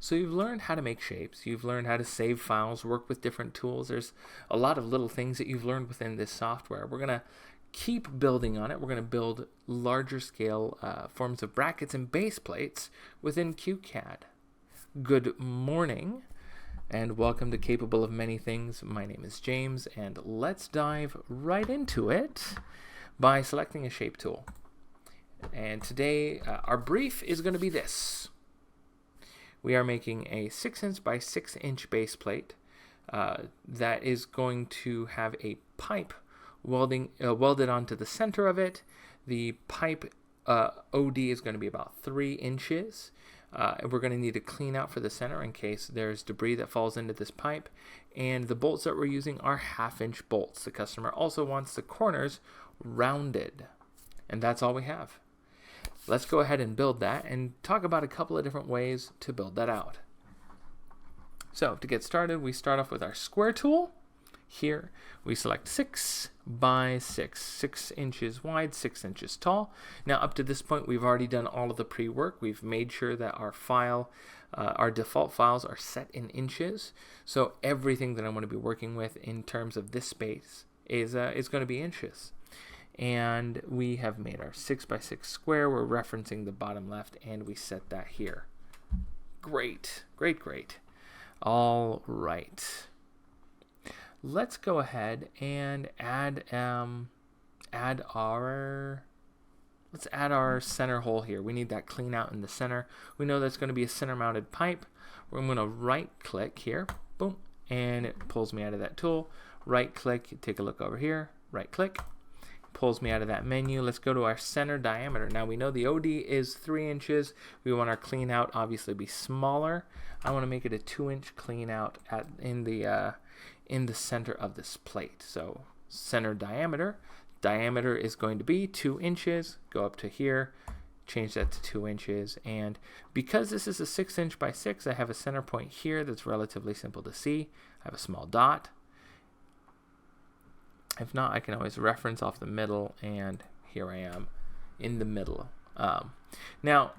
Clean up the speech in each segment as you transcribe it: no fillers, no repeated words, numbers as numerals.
So you've learned how to make shapes, you've learned how to save files, work with different tools. There's a lot of little things that you've learned within this software. We're going to keep building on it. We're going to build larger scale forms of brackets and base plates within QCAD. Good morning and welcome to Capable of Many Things. My name is James, and let's dive right into it by selecting a shape tool. And today our brief is going to be this. We are making a 6" by 6" base plate that is going to have a pipe welded onto the center of it. The pipe OD is going to be about 3 inches. We're going to need to clean out for the center in case there's debris that falls into this pipe. And the bolts that we're using are 1/2" bolts. The customer also wants the corners rounded. And that's all we have. Let's go ahead and build that and talk about a couple of different ways to build that out. So to get started, we start off with our square tool. Here we select 6 by 6, 6 inches wide, 6 inches tall. Now up to this point, we've already done all of the pre-work. We've made sure that our default files are set in inches. So everything that I'm going to be working with in terms of this space is going to be inches. And we have made our 6 by 6 square. We're referencing the bottom left, and we set that here. Great, great, great. All right. Let's go ahead and add our center hole here. We need that clean out in the center. We know that's going to be a center mounted pipe. We're going to right click here, boom, and it pulls me out of that tool. Right click, take a look over here, right click. Pulls me out of that menu. Let's go to our center diameter. Now we know the OD is 3 inches. We want our clean out obviously be smaller. I want to make it a 2-inch clean out in the center of this plate. So center diameter is going to be 2 inches. Go up to here, change that to 2 inches. And because this is a 6" by 6, I have a center point here that's relatively simple to see. I have a small dot. If not, I can always reference off the middle, and here I am in the middle. Now,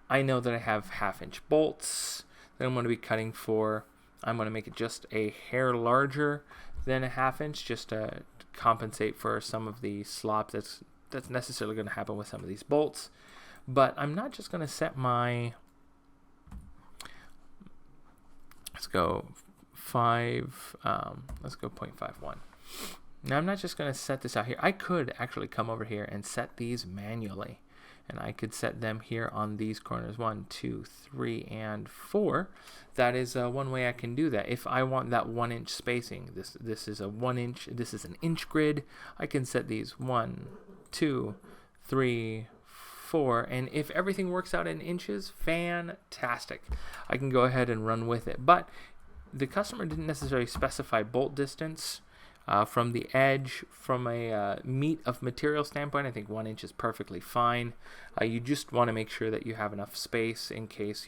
I know that I have 1/2" bolts that I'm going to be cutting for. I'm going to make it just a hair larger than a 1/2" just to compensate for some of the slop that's necessarily going to happen with some of these bolts. But I'm not just going to set my, let's go 0.51. Now I'm not just going to set this out here. I could actually come over here and set these manually. And I could set them here on these corners, 1, 2, 3, and 4. That is one way I can do that. If I want that 1-inch spacing, this is a 1-inch, this is an inch grid. I can set these 1, 2, 3, 4. And if everything works out in inches, fantastic. I can go ahead and run with it. But the customer didn't necessarily specify bolt distance. From the edge, from a meat of material standpoint, I think 1 inch is perfectly fine. You just want to make sure that you have enough space in case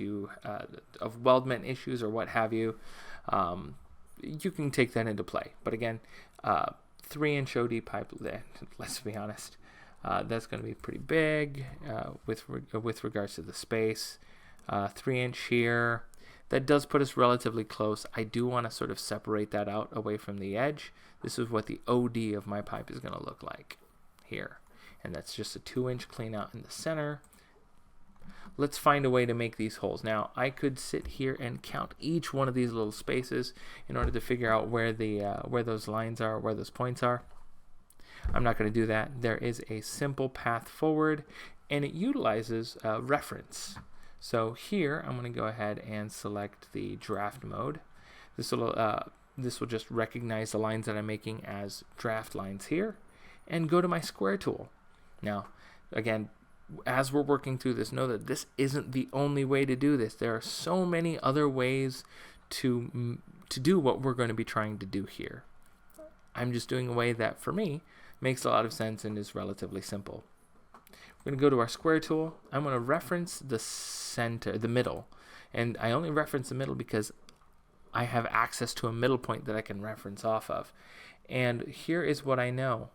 of weldment issues or what have you. You can take that into play. But again, 3-inch OD pipe, let's be honest, that's going to be pretty big with regards to the space. 3-inch here. That does put us relatively close. I do want to sort of separate that out away from the edge. This is what the OD of my pipe is going to look like here. And that's just a 2-inch clean out in the center. Let's find a way to make these holes. Now, I could sit here and count each one of these little spaces in order to figure out where those lines are, where those points are. I'm not going to do that. There is a simple path forward, and it utilizes reference. So here, I'm going to go ahead and select the draft mode. This will just recognize the lines that I'm making as draft lines here, and go to my square tool. Now, again, as we're working through this, know that this isn't the only way to do this. There are so many other ways to do what we're going to be trying to do here. I'm just doing a way that, for me, makes a lot of sense and is relatively simple. We're going to go to our square tool. I'm going to reference the center, the middle. And I only reference the middle because I have access to a middle point that I can reference off of. And here is what I know.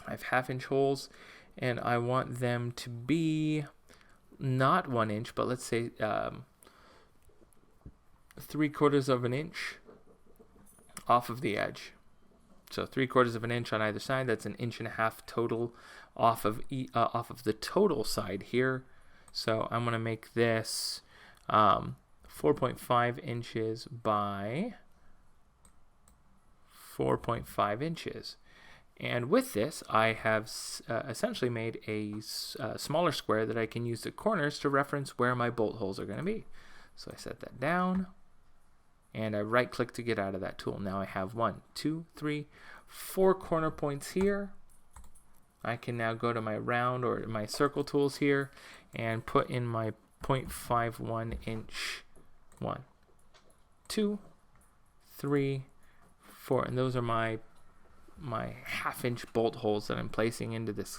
I have 1/2" holes, and I want them to be not 1 inch, but let's say 3/4 of an inch off of the edge. So 3/4 of an inch on either side. That's 1.5 inches total off of the total side here. So I'm going to make this 4.5 inches by 4.5 inches. And with this, I have essentially made a smaller square that I can use the corners to reference where my bolt holes are going to be. So I set that down, and I right click to get out of that tool. Now I have 1, 2, 3, 4 corner points here. I can now go to my round or my circle tools here and put in my 0.51 inch 1, 2, 3, 4, and those are my 1/2 inch bolt holes that I'm placing into this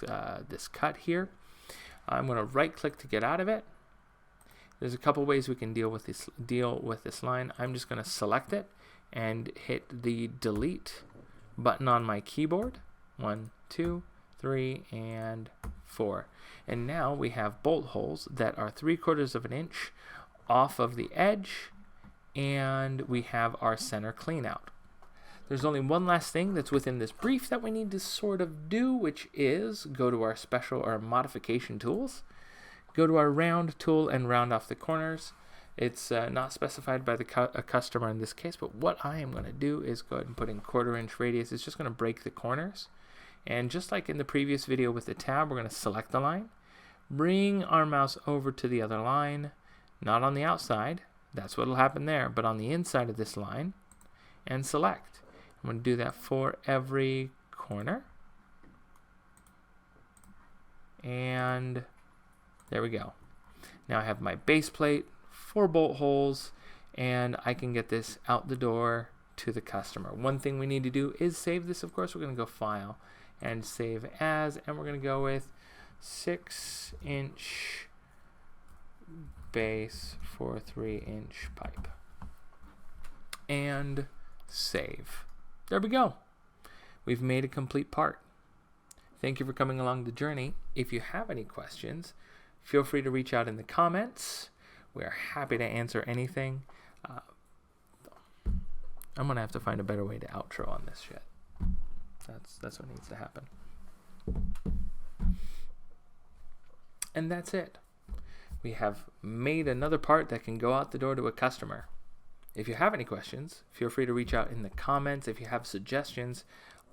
this cut here. I'm going to right click to get out of it. There's a couple ways we can deal with this line. I'm just going to select it and hit the delete button on my keyboard. 1, 2, 3, and 4. And now we have bolt holes that are 3/4 of an inch off of the edge, and we have our center clean out. There's only one last thing that's within this brief that we need to sort of do, which is go to our special or modification tools, go to our round tool and round off the corners. It's not specified by the customer in this case, but what I am going to do is go ahead and put in 1/4 inch radius. It's just going to break the corners. And just like in the previous video with the tab, we're going to select the line, bring our mouse over to the other line, not on the outside, that's what will happen there, but on the inside of this line, and select. I'm going to do that for every corner. And there we go. Now I have my base plate, 4 bolt holes, and I can get this out the door to the customer. One thing we need to do is save this. Of course, we're going to go File and Save As, and we're going to go with 6 inch base for 3 inch pipe. And save. There we go. We've made a complete part. Thank you for coming along the journey. If you have any questions, feel free to reach out in the comments. We are happy to answer anything. I'm going to have to find a better way to outro on this shit. That's what needs to happen. And that's it. We have made another part that can go out the door to a customer. If you have any questions, feel free to reach out in the comments. If you have suggestions,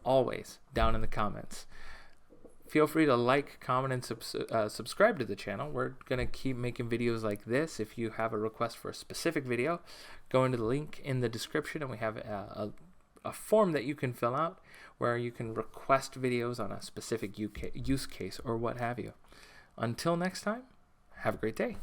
always down in the comments. Feel free to like, comment, and subscribe to the channel. We're going to keep making videos like this. If you have a request for a specific video, go into the link in the description, and we have a form that you can fill out where you can request videos on a specific use case or what have you. Until next time, have a great day.